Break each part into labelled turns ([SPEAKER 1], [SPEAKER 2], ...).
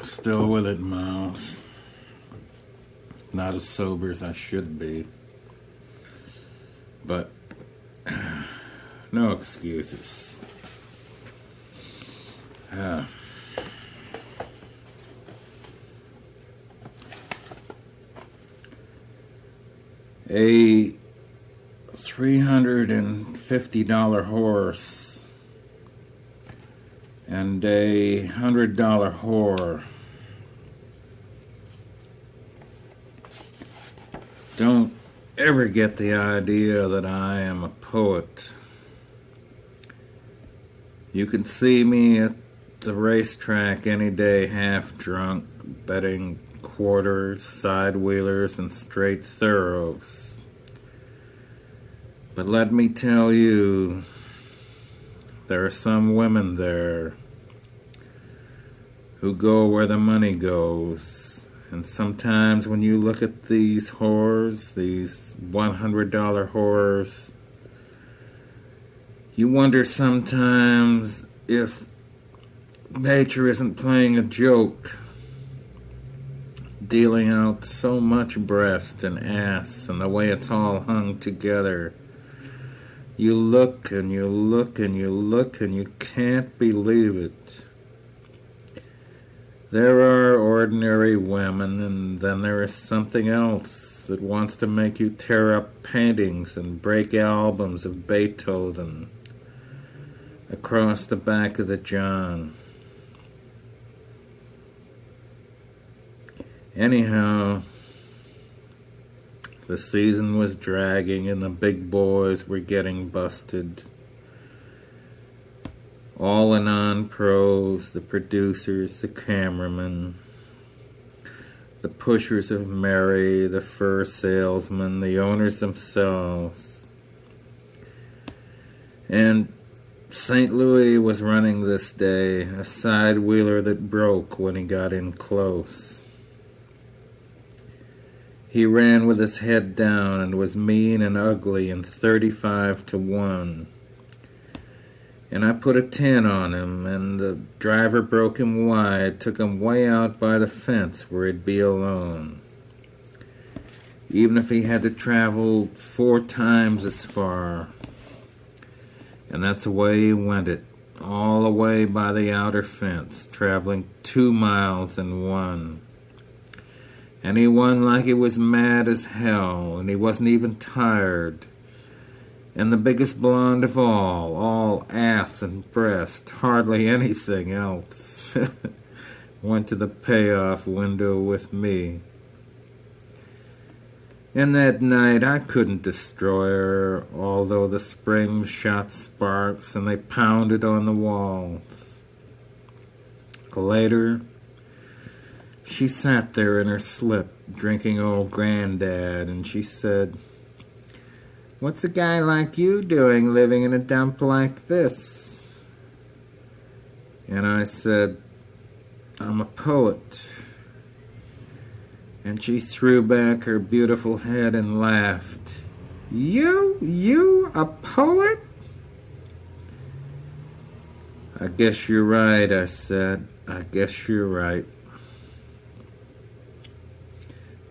[SPEAKER 1] Still with it, Miles. Not as sober as I should be. But no excuses. A $350 horse and a $100 whore. Don't ever get the idea that I am a poet. You can see me at the racetrack any day, half drunk, betting quarters, side-wheelers, and straight thoroughs. But let me tell you, there are some women there who go where the money goes. And sometimes when you look at these whores, these $100 whores, you wonder sometimes if nature isn't playing a joke, dealing out so much breast and ass and the way it's all hung together. You look and you look and you look and you can't believe it. There are ordinary women, and then there is something else that wants to make you tear up paintings and break albums of Beethoven across the back of the John. Anyhow, the season was dragging and the big boys were getting busted. All the non-pros, the producers, the cameramen, the pushers of Mary, the fur salesmen, the owners themselves. And St. Louis was running this day, a side-wheeler that broke when he got in close. He ran with his head down and was mean and ugly and 35-1. And I put a 10 on him, and the driver broke him wide, took him way out by the fence where he'd be alone. Even if he had to travel 4 times as far. And that's the way he went it, all the way by the outer fence, traveling 2 miles and 1. And he won like he was mad as hell, and he wasn't even tired. And the biggest blonde of all ass and breast, hardly anything else, went to the payoff window with me. And that night I couldn't destroy her, although the springs shot sparks and they pounded on the walls. Later, she sat there in her slip, drinking old Granddad, and she said, "What's a guy like you doing living in a dump like this?" And I said, "I'm a poet." And she threw back her beautiful head and laughed. You, a poet?" "I guess you're right," I said. "I guess you're right."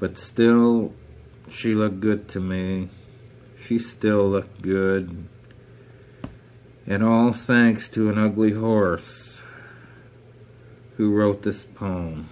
[SPEAKER 1] But still, she looked good to me. She still looked good. And all thanks to an ugly horse who wrote this poem.